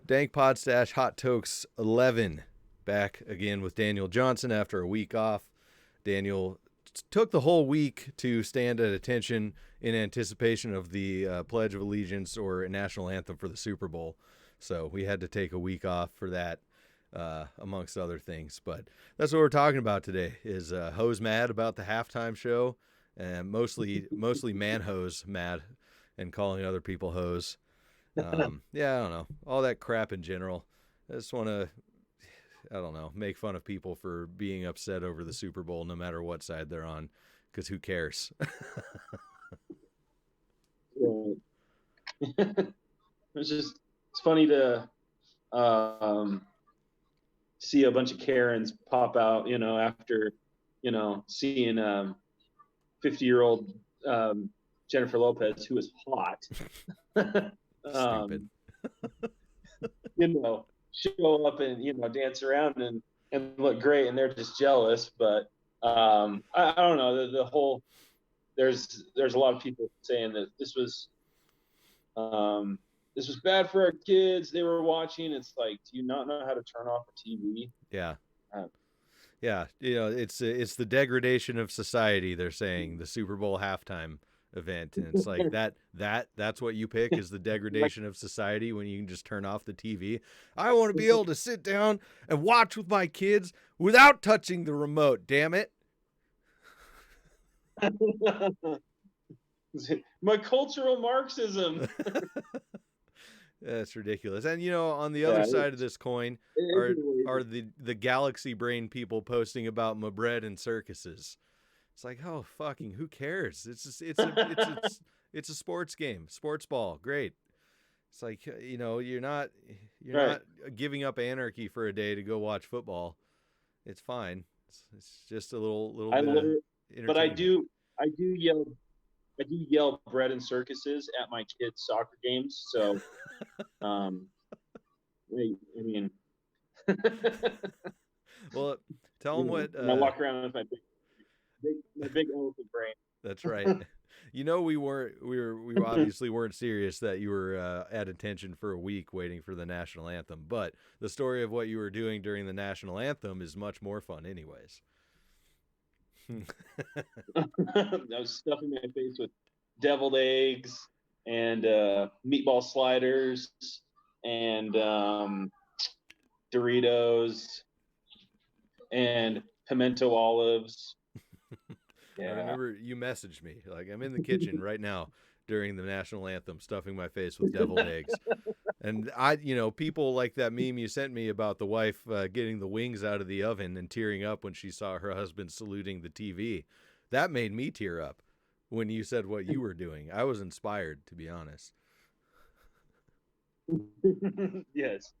Dank Podstash Hot Tokes 11. Back again with Daniel Johnson after a week off. Daniel took the whole week to stand at attention in anticipation of the Pledge of Allegiance or national anthem for the Super Bowl. So we had to take a week off for that, amongst other things. But that's what we're talking about today is Hose mad about the halftime show, and mostly man hose mad and calling other people hoes. Yeah, I don't know. All that crap in general. I just want to, make fun of people for being upset over the Super Bowl no matter what side they're on, because who cares? It's funny to see a bunch of Karens pop out, after, seeing 50-year-old Jennifer Lopez, who is hot. Stupid. Show up and, dance around and look great, and they're just jealous. But I don't know, the whole, there's a lot of people saying that this was bad for our kids. They were watching. It's like, do you not know how to turn off a TV? Yeah. Yeah. It's the degradation of society. They're saying the Super Bowl halftime event. And it's like that's what you pick is the degradation of society when you can just turn off the TV. I want to be able to sit down and watch with my kids without touching the remote. Damn it. My cultural Marxism. That's ridiculous. And on the other side of this coin are the galaxy brain people posting about my bread and circuses. It's like, oh, fucking, who cares? It's a sports game, sports ball, great. It's like, you're not giving up anarchy for a day to go watch football. It's fine. It's just a little bit of entertainment. But I do yell bread and circuses at my kids' soccer games. So, I mean, well, tell them what. I walk around with my big elephant brain. That's right. We obviously weren't serious that you were at attention for a week waiting for the national anthem. But the story of what you were doing during the national anthem is much more fun, anyways. I was stuffing my face with deviled eggs and meatball sliders and Doritos and pimento olives. Yeah. I remember you messaged me, like, I'm in the kitchen right now during the national anthem, stuffing my face with deviled eggs. And people like that meme you sent me about the wife getting the wings out of the oven and tearing up when she saw her husband saluting the TV. That made me tear up when you said what you were doing. I was inspired, to be honest. Yes.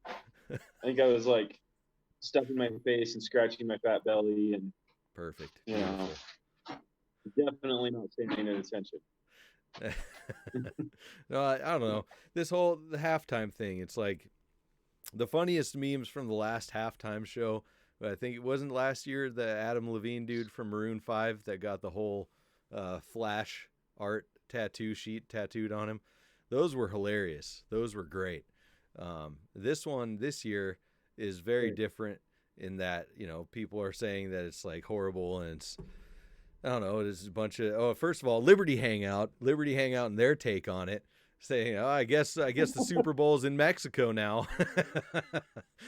I think I was like stuffing my face and scratching my fat belly and perfect. Definitely not paying any attention. No, I don't know. The halftime thing, it's like the funniest memes from the last halftime show. I think it wasn't last year, the Adam Levine dude from Maroon 5 that got the whole Flash art tattoo sheet tattooed on him. Those were hilarious. Those were great. This one this year is very different in that, people are saying that it's like horrible and it's, I don't know, it's a bunch of, first of all, Liberty Hangout and their take on it, saying, I guess the Super Bowl's in Mexico now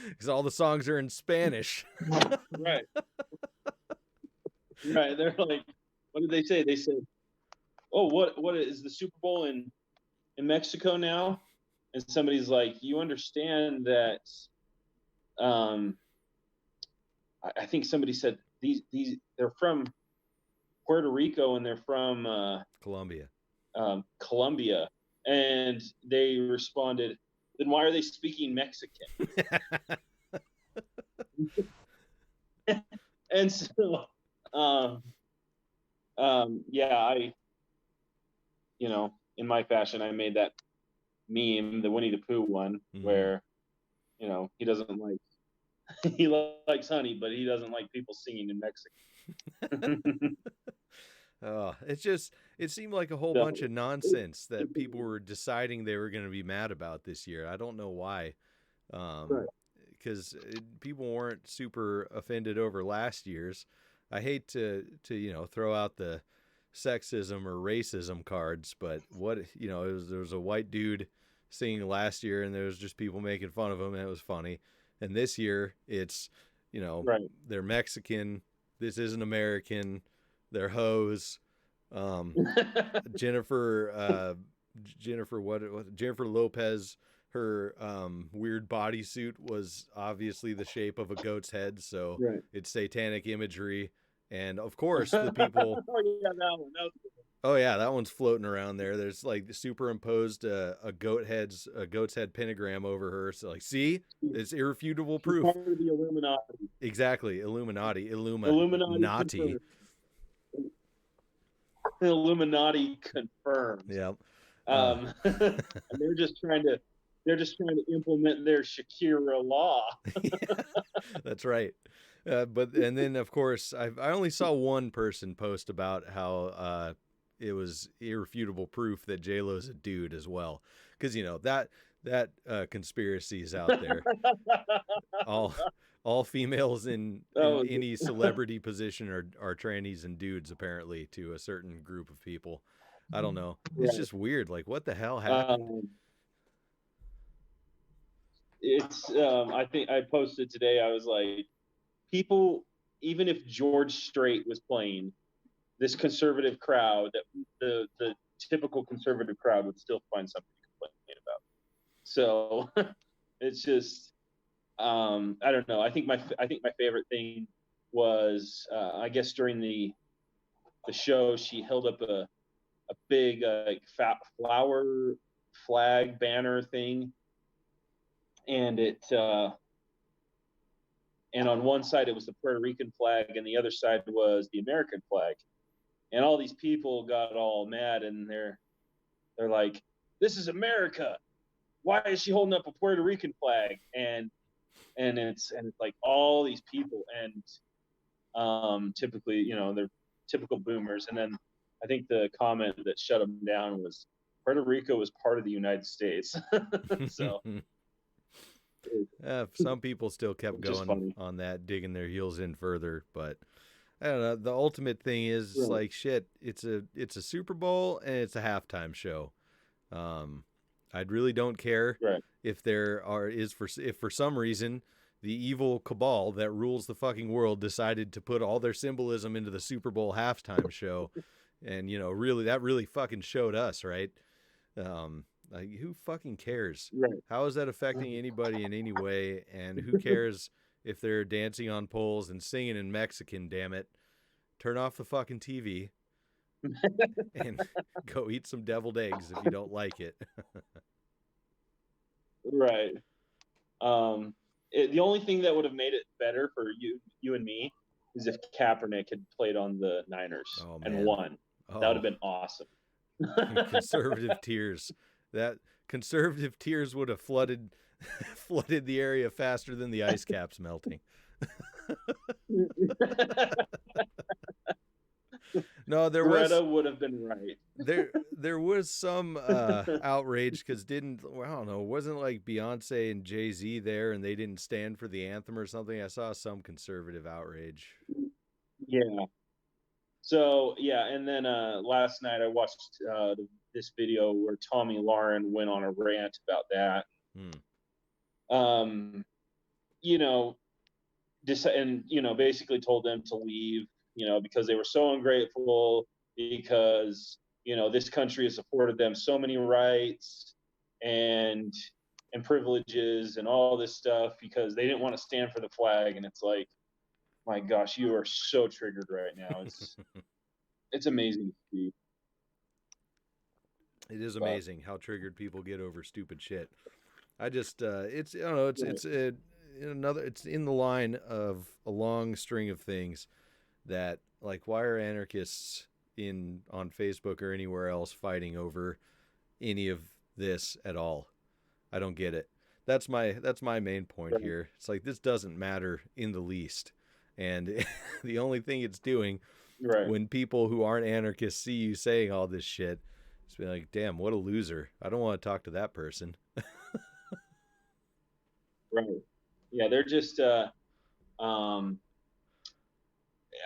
because all the songs are in Spanish. Right. Right. They're like, what did they say? They said, oh, what is the Super Bowl in Mexico now? And somebody's like, you understand that, I think somebody said these they're from Puerto Rico and they're from Colombia. And they responded, then why are they speaking Mexican? And so I in my fashion I made that meme, the Winnie the Pooh one, where he doesn't like he likes honey, but he doesn't like people singing in Mexican. It seemed like a whole bunch of nonsense that people were deciding they were going to be mad about this year. I don't know why. Right. Because people weren't super offended over last year's. I hate to throw out the sexism or racism cards, but there was a white dude singing last year, and there was just people making fun of him, and it was funny. And this year, it's Right. they're Mexican. This isn't American. They're hoes. Jennifer Jennifer Lopez. Her weird bodysuit was obviously the shape of a goat's head, so Right. it's satanic imagery. And of course, the people. Oh yeah, that one. That was good. Oh yeah, that one's floating around there. There's like superimposed a goat's head pentagram over her. So like, see, it's irrefutable She's proof. part of the Illuminati. Exactly, Illuminati. Illuminati. Illuminati confirmed. Yeah. And they're just trying to implement their Shakira law. That's right. And then of course I only saw one person post about how it was irrefutable proof that J-Lo's a dude as well, because that conspiracy is out there. all females in any celebrity position are trannies and dudes, apparently, to a certain group of people. I don't know. It's just weird. Like, what the hell happened? I think I posted today. I was like, people, even if George Strait was playing, this conservative crowd, that the typical conservative crowd would still find something to complain about. So it's just, I don't know. I think my favorite thing was, I guess during the show, she held up a big flower flag banner thing, and and on one side it was the Puerto Rican flag, and the other side was the American flag. And all these people got all mad, and they're like, "This is America. Why is she holding up a Puerto Rican flag?" And it's like all these people, and typically, they're typical boomers. And then I think the comment that shut them down was, Puerto Rico was part of the United States. So some people still kept going on that, digging their heels in further, but I don't know. The ultimate thing is like, shit, it's a Super Bowl and it's a halftime show. I really don't care if if for some reason the evil cabal that rules the fucking world decided to put all their symbolism into the Super Bowl halftime show. And, really, that really fucking showed us, right? Like, who fucking cares? Right. How is that affecting anybody in any way? And who cares if they're dancing on poles and singing in Mexican, damn it? Turn off the fucking TV and go eat some deviled eggs if you don't like it. Right. The only thing that would have made it better for you and me is if Kaepernick had played on the Niners and won. That would have been awesome. Conservative tears. That conservative tears would have flooded the area faster than the ice caps melting. No, Greta would have been right. There was some outrage because I don't know, wasn't like Beyonce and Jay-Z there and they didn't stand for the anthem or something? I saw some conservative outrage. Yeah. So yeah, and then last night I watched this video where Tommy Lauren went on a rant about that. Basically told them to leave, because they were so ungrateful, because this country has afforded them so many rights and privileges and all this stuff, because they didn't want to stand for the flag. And it's like, my gosh, you are so triggered right now. It's amazing to see. It is amazing how triggered people get over stupid shit. I just it's in the line of a long string of things that, like, why are anarchists on Facebook or anywhere else fighting over any of this at all? I don't get it. That's my main point here. It's like, this doesn't matter in the least. And the only thing it's doing when people who aren't anarchists see you saying all this shit, it's be like, damn, what a loser. I don't want to talk to that person. Right. Yeah, they're just.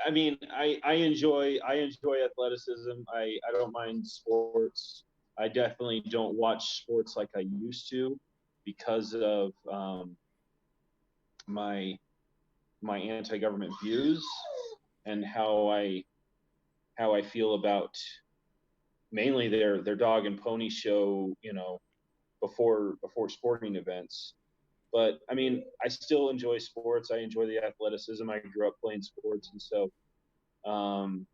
I mean, I enjoy athleticism. I don't mind sports. I definitely don't watch sports like I used to because of my anti-government views and how I feel about mainly their dog and pony show, before sporting events. But I mean, I still enjoy sports. I enjoy the athleticism. I grew up playing sports, and so um,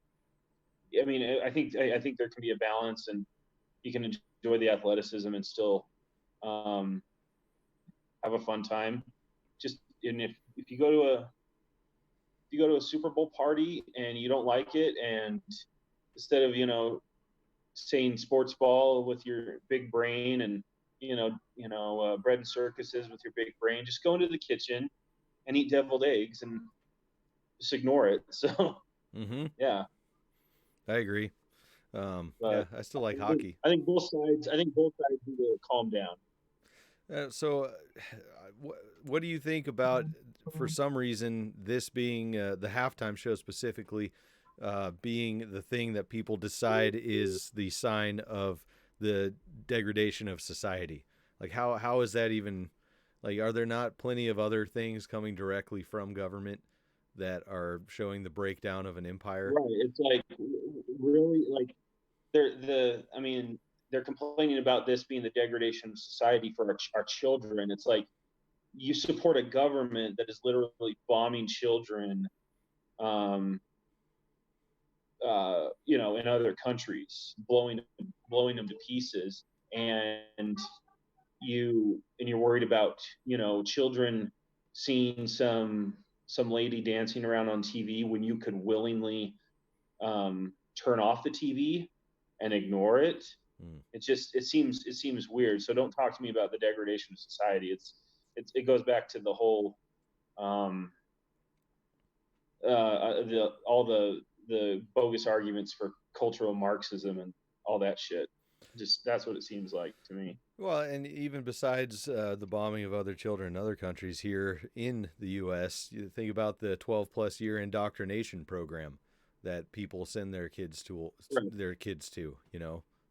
I mean, I think there can be a balance, and you can enjoy the athleticism and still um, have a fun time. Just and if you go to a Super Bowl party and you don't like it, and instead of saying sports ball with your big brain and bread and circuses with your big brain, just go into the kitchen and eat deviled eggs and just ignore it. So Mm-hmm. yeah, I agree. Yeah, but I still like hockey. I think both sides need to calm down. So, what do you think about, for some reason, this being the halftime show specifically, being the thing that people decide is the sign of the degradation of society? Like, how is that even? Like, are there not plenty of other things coming directly from government that are showing the breakdown of an empire? Right. It's like really like I mean, they're complaining about this being the degradation of society for our children. It's like you support a government that is literally bombing children, in other countries, blowing them to pieces, and you're worried about children seeing some lady dancing around on TV when you could willingly turn off the TV and ignore it. It seems weird. So don't talk to me about the degradation of society. It goes back to the whole all the bogus arguments for cultural Marxism and all that shit. Just that's what it seems like to me. Well, and even besides the bombing of other children in other countries, here in the U.S., you think about the 12-plus year indoctrination program that people send their kids to.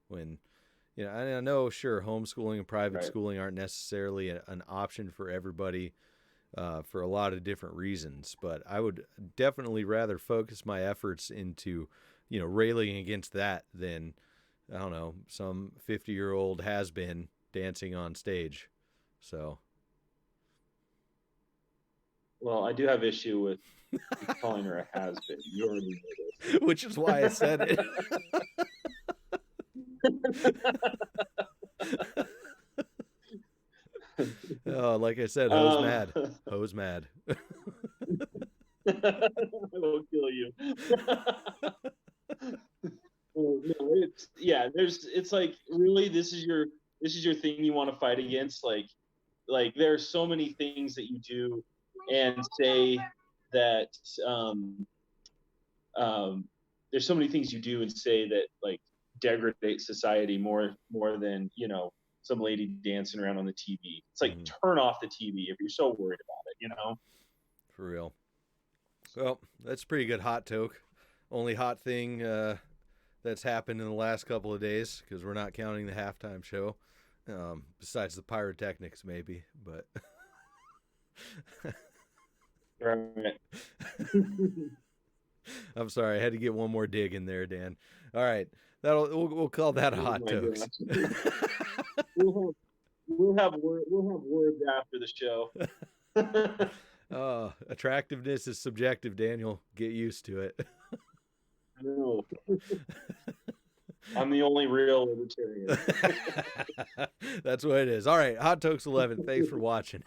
When I know, sure, homeschooling and private schooling aren't necessarily an option for everybody for a lot of different reasons, but I would definitely rather focus my efforts into railing against that than, I don't know, some 50-year-old has-been dancing on stage. So, well, I do have issue with calling her a has-been. You already know this. Which is why I said it. Oh, like I said, hoes mad. Hoes mad. I will kill you. No, it's like, really, this is your thing you want to fight against? Like there are so many things that you do and say that there's so many things you do and say that like degrade society more than some lady dancing around on the TV. It's like, turn off the TV if you're so worried about it. For real. Well, that's a pretty good hot toke. Only hot thing that's happened in the last couple of days, because we're not counting the halftime show, besides the pyrotechnics maybe, but Right. I'm sorry, I had to get one more dig in there, Dan. All right, we'll call that a hot tokes. We'll have words after the show. Attractiveness is subjective, Daniel. Get used to it. I know. I'm the only real libertarian. That's what it is. All right, Hot Tokes 11. Thanks for watching.